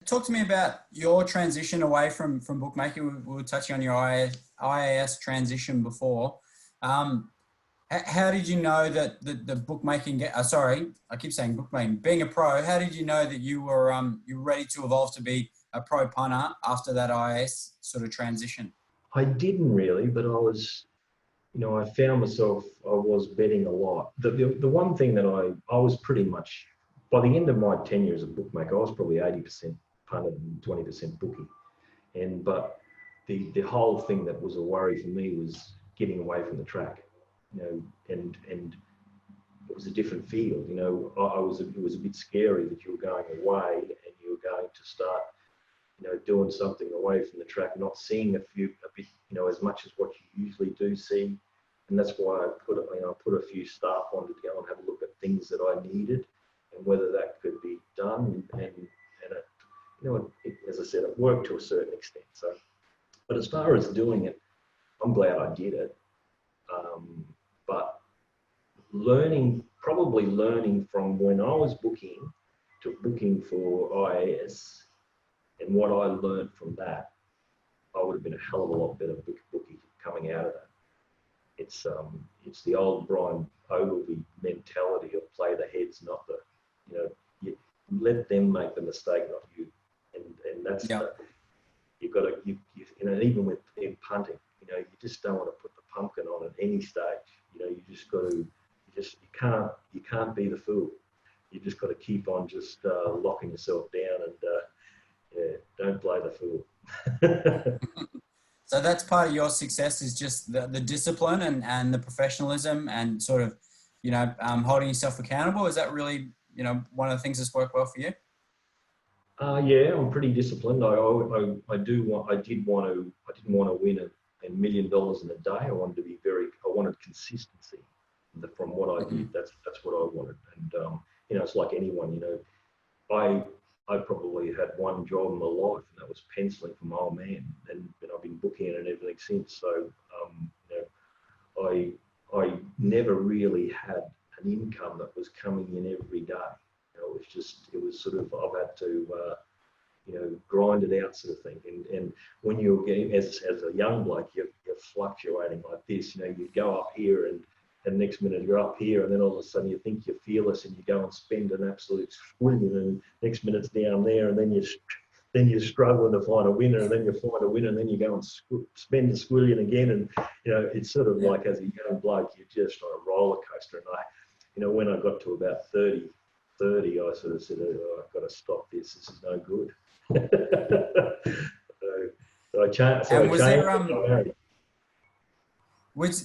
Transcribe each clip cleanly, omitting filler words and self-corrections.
Talk to me about your transition away from bookmaking. We were touching on your IAS transition before. How did you know that the bookmaking? Sorry, I keep saying bookmaking. Being a pro, how did you know that you were ready to evolve to be a pro punter after that IAS sort of transition? I didn't really, but I found myself, I was betting a lot. The one thing that I was pretty much, by the end of my tenure as a bookmaker, I was probably 80% punter and 20% bookie. But the whole thing that was a worry for me was getting away from the track, and it was a different field. It was a bit scary that you were going away and you were going to start, doing something away from the track, not seeing a bit, as much as what you usually do see. And that's why I put a few staff on to go and have a look at things that I needed and whether that could be done. As I said, it worked to a certain extent. So, but as far as doing it, I'm glad I did it. But probably learning from when I was booking to booking for IAS, and what I learned from that, I would have been a hell of a lot better bookie coming out of that. It's the old Brian Ogilvie mentality of play the heads, not the, you let them make the mistake, not you. And that's you've got to, even in punting, you just don't want to put the pumpkin on at any stage. You just got to, you can't be the fool. You just got to keep on just locking yourself down and don't play the fool. So that's part of your success, is just the discipline and the professionalism and sort of, holding yourself accountable. Is that really, one of the things that's worked well for you? Yeah, I'm pretty disciplined. I didn't want to win $1 million in a day. I wanted consistency from what I did. That's what I wanted. And, it's like anyone, I probably had one job in my life, and that was penciling for my old man. And I've been booking it and everything since. So, I never really had an income that was coming in every day. It was sort of, I've had to, grind it out sort of thing. And when you're getting, as a young bloke, you're fluctuating like this. You go up here and next minute you're up here, and then all of a sudden you think you're fearless and you go and spend an absolute squillion, and next minute's down there, and then you're struggling to find a winner, and then you find a winner, and then you go and spend the squillion again. And, it's sort of like, as a young bloke, you're just on a roller coaster. And when I got to about 30, I sort of said, oh, I've got to stop this. This is no good. so I changed.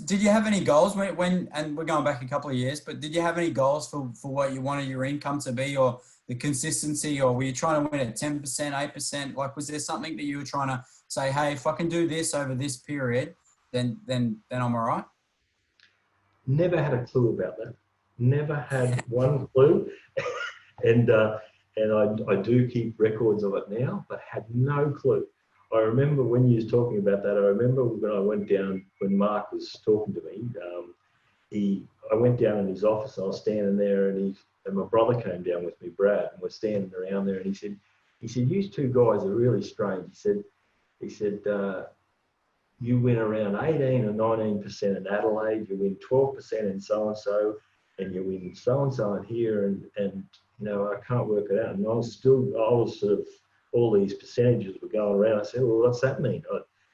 Did you have any goals when, and we're going back a couple of years, but did you have any goals for what you wanted your income to be, or the consistency, or were you trying to win at 10%, 8%? Like, was there something that you were trying to say, hey, if I can do this over this period, then I'm all right? Never had a clue about that. Never had one clue. And I do keep records of it now, but had no clue. I remember when you was talking about that, I remember when I went down, when Mark was talking to me, I went down in his office, and I was standing there, and my brother came down with me, Brad, and we're standing around there, and he said, you two guys are really strange. He said, you win around 18 or 19% in Adelaide, you win 12% in so-and-so, and you win so-and-so in here, and I can't work it out. And I was sort of, all these percentages were going around. I said, well, what's that mean?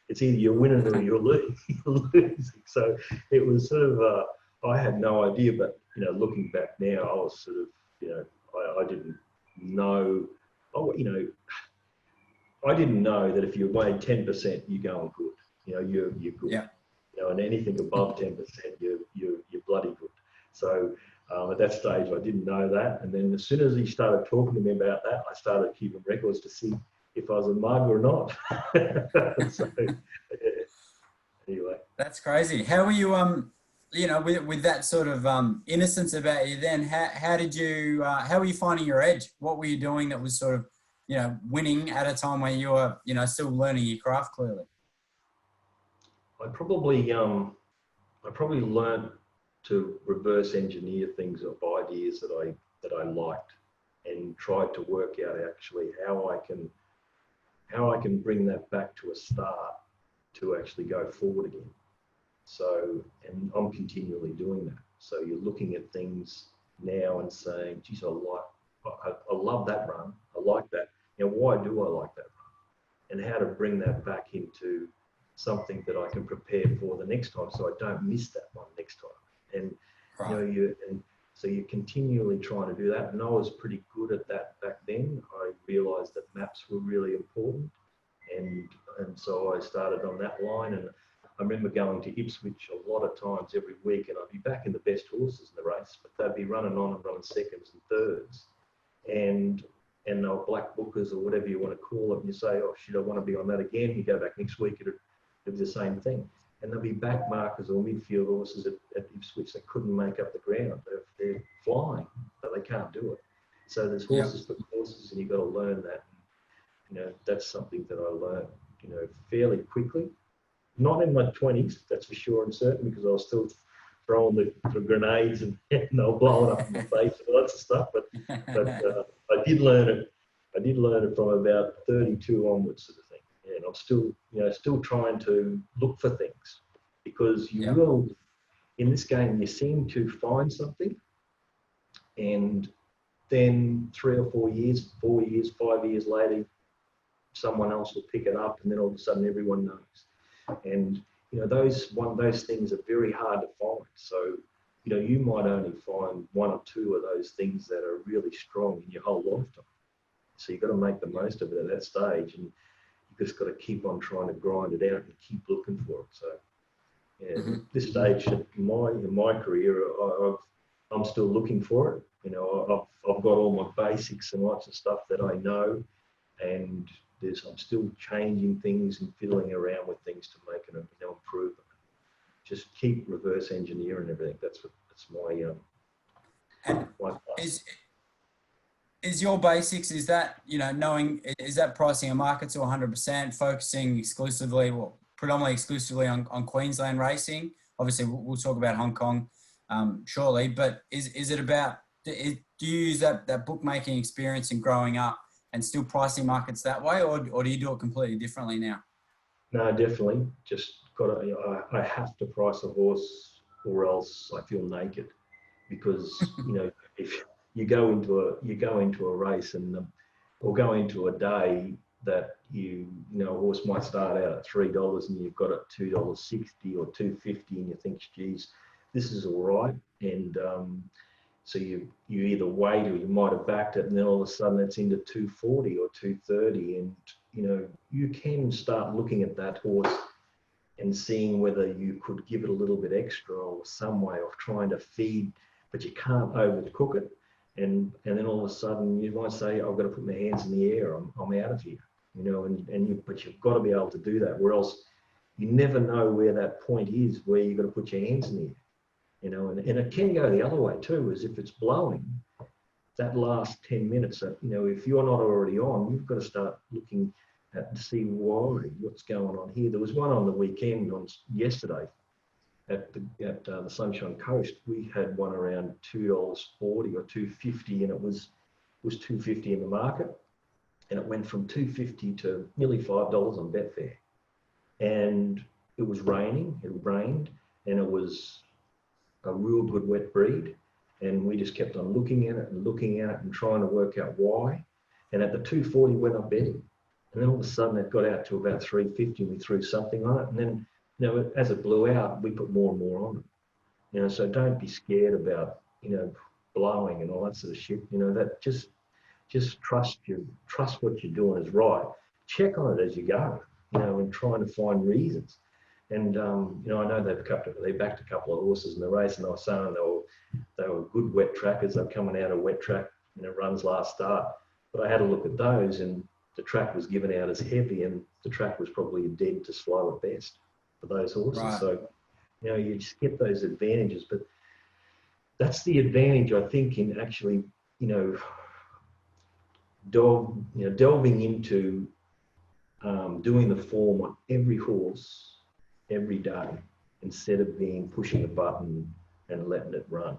It's either you're winning or you're losing. So it was sort of, I had no idea, but, looking back now, I was sort of, I didn't know, I didn't know that if you weighed 10%, you're going good. You're good. Yeah. And anything above 10%, you're bloody good. So at that stage, I didn't know that. And then as soon as he started talking to me about that, I started keeping records to see if I was a mug or not. So, yeah. Anyway. That's crazy. How were you, with that sort of innocence about you then, how were you finding your edge? What were you doing that was sort of, winning at a time when you were, still learning your craft clearly? I probably learned to reverse engineer things of ideas that I liked. and tried to work out actually how I can bring that back to a start to actually go forward again. So, and I'm continually doing that. So you're looking at things now and saying, geez, I love that run. I like that. You know, why do I like that run? And how to bring that back into something that I can prepare for the next time, so I don't miss that one next time. And so you're continually trying to do that. And I was pretty good at that back then. I realised that maps were really important, and so I started on that line. And I remember going to Ipswich a lot of times every week, and I'd be back in the best horses in the race, but they'd be running on and running seconds and thirds, and they were black bookers or whatever you want to call it. And you say, oh shit, I want to be on that again. You go back next week, it'd be the same thing. And there'll be back markers or midfield horses at Ipswich that couldn't make up the ground. They're flying, but they can't do it. So there's horses for courses, and you've got to learn that. You know, that's something that I learned, you know, fairly quickly. Not in my 20s, that's for sure and certain, because I was still throwing the grenades and they were blowing up in my face and lots of stuff. But I did learn it. I did learn it from about 32 onwards, sort of thing. And I'm still, you know, still trying to look for things, because you will, in this game, you seem to find something, and then 3 or 4 years, 4 years, 5 years later, someone else will pick it up, and then all of a sudden everyone knows. And you know, those things are very hard to find. So you know, you might only find 1 or 2 of those things that are really strong in your whole lifetime. So you've got to make the most of it at that stage, and you've just got to keep on trying to grind it out and keep looking for it. So yeah, at this stage in my career, I'm still looking for it. You know, I've got all my basics and lots of stuff that I know, and I'm still changing things and fiddling around with things to make it, you know, improve them. Just keep reverse engineering everything. That's my my part. Is your basics, is that, you know, knowing, is that pricing a market to 100%, focusing exclusively, well, predominantly exclusively on Queensland racing? Obviously, we'll talk about Hong Kong shortly, but is it about, do you use that bookmaking experience in growing up and still pricing markets that way, or do you do it completely differently now? No, definitely. Just I have to price a horse, or else I feel naked, because you know, if you go into a race and or go into a day that you know, a horse might start out at $3 and you've got it $2.60 or $2.50, and you think, geez, this is all right, and so you either wait, or you might have backed it, and then all of a sudden it's into $2.40 or $2.30, and you know, you can start looking at that horse and seeing whether you could give it a little bit extra, or some way of trying to feed, but you can't overcook it. And then all of a sudden you might say, I've got to put my hands in the air, I'm out of here, you know, but you've got to be able to do that, or else you never know where that point is where you've got to put your hands in the air, you know, and it can go the other way too, as if it's blowing, that last 10 minutes, you know, if you're not already on, you've got to start looking at to see what's going on here. There was one on the weekend, yesterday, at the Sunshine Coast. We had one around $2.40 or $2.50, and it was $2.50 in the market, and it went from $2.50 to nearly $5 on Betfair. And it was raining. It rained, and it was a real good wet breed. And we just kept on looking at it and trying to work out why. And at the 2.40 went up betting, and then all of a sudden it got out to about 3.50, and we threw something on it, and then, you know, as it blew out, we put more and more on it. You know, so don't be scared about, you know, blowing and all that sort of shit. You know, that just trust what you're doing is right. Check on it as you go, you know, and trying to find reasons. And you know, I know they backed a couple of horses in the race, and they were saying they were good wet trackers. They're coming out of wet track, you know, runs last start. But I had a look at those, and the track was given out as heavy, and the track was probably dead to slow at best for those horses. Right. So, you know, you just get those advantages. But that's the advantage, I think, in actually, you know, delving into doing the form on every horse every day, instead of pushing a button and letting it run.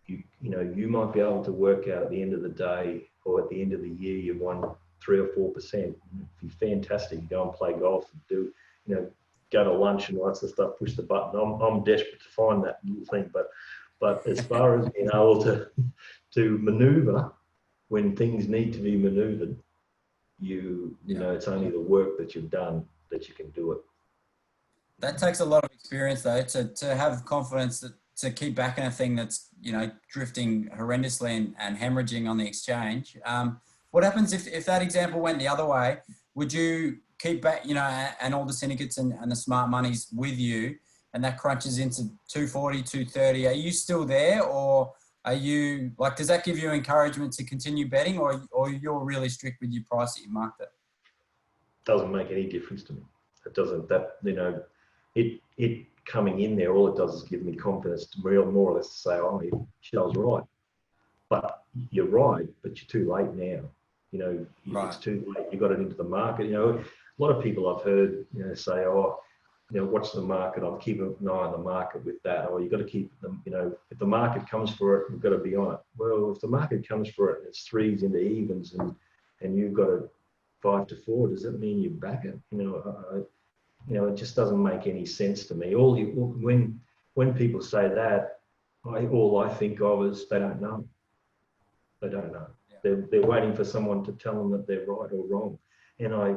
you might be able to work out at the end of the day or at the end of the year you've won 3 or 4%. If you're fantastic, you go and play golf and do, go to lunch and all that sort of stuff, push the button. I'm desperate to find that little thing, but as far as being able to manoeuvre when things need to be manoeuvred, it's only the work that you've done that you can do it. That takes a lot of experience, though, to have confidence to keep backing a thing that's, drifting horrendously and hemorrhaging on the exchange. What happens if that example went the other way? Would you keep back, and all the syndicates and the smart money's with you, and that crunches into 240, 230? Are you still there, or are you does that give you encouragement to continue betting, or you're really strict with your price that you marked it? Doesn't make any difference to me. It doesn't. It coming in there, all it does is give me confidence to more or less to say, oh, shit, I was right. But you're right, but you're too late now. Right. It's too late. You got it into the market. A lot of people I've heard, say, oh, watch the market. I'm keeping an eye on the market with that. Or you got to keep them. If the market comes for it, you've got to be on it. Well, if the market comes for it and it's threes into evens and you've got a 5 to 4, does that mean you back it? It just doesn't make any sense to me. When people say that, all I think of is they don't know. They don't know. Yeah. They're waiting for someone to tell them that they're right or wrong. And I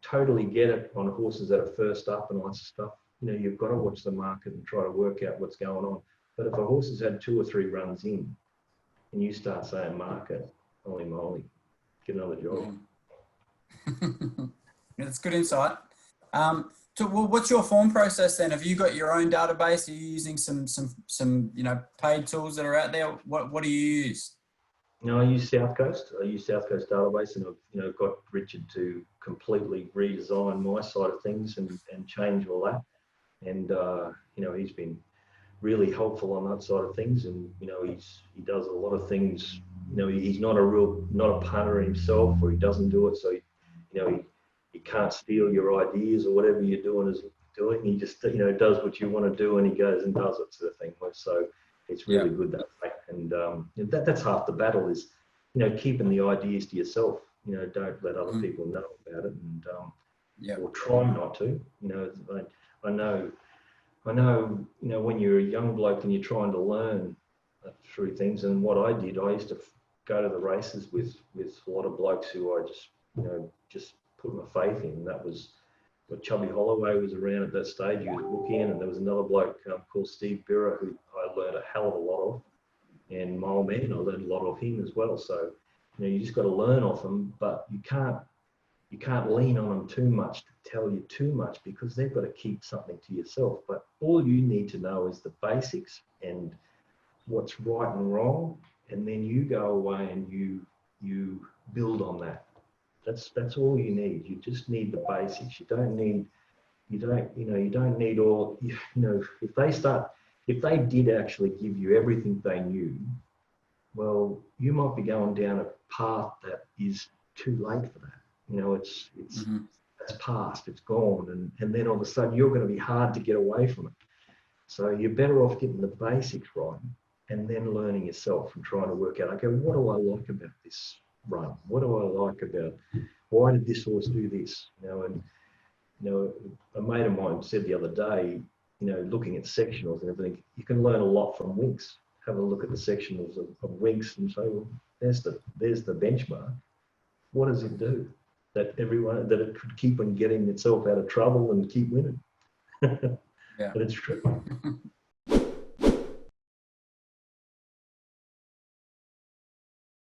totally get it on horses that are first up and all that stuff. You've got to watch the market and try to work out what's going on. But if a horse has had 2 or 3 runs in and you start saying market, holy moly, get another job. That's good insight. So what's your form process then? Have you got your own database? Are you using some paid tools that are out there? What do you use? I use South Coast. I use South Coast database, and I've got Richard to completely redesign my side of things and change all that. And he's been really helpful on that side of things. And he does a lot of things. He's not a punter himself, or he doesn't do it. So he can't steal your ideas or whatever you're doing. He just does what you want to do, and he goes and does it, sort of thing. So it's really good that way. And that's half the battle is, keeping the ideas to yourself. Don't let other people know about it, and or try not to. I know. When you're a young bloke and you're trying to learn through things, and what I did, I used to go to the races with a lot of blokes who I just put my faith in. That was Chubby Holloway was around at that stage. He was bookend, and there was another bloke called Steve Birra who I learned a hell of a lot of, and Mole Man, I learned a lot of him as well. So you just got to learn off them, but you can't lean on them too much to tell you too much, because they've got to keep something to yourself. But all you need to know is the basics and what's right and wrong, and then you go away and you build on that. That's all you need. You just need the basics. You don't need all, if they did actually give you everything they knew, well, you might be going down a path that is too late for that. That's past, it's gone. And then all of a sudden you're going to be hard to get away from it. So you're better off getting the basics right and then learning yourself and trying to work out, okay, what do I like about this run? What do I like about, why did this horse do this? A mate of mine said the other day, looking at sectionals and everything, you can learn a lot from Winks. Have a look at the sectionals of Winks and say, well, there's the benchmark. What does it do? That it could keep on getting itself out of trouble and keep winning. Yeah. But it's true.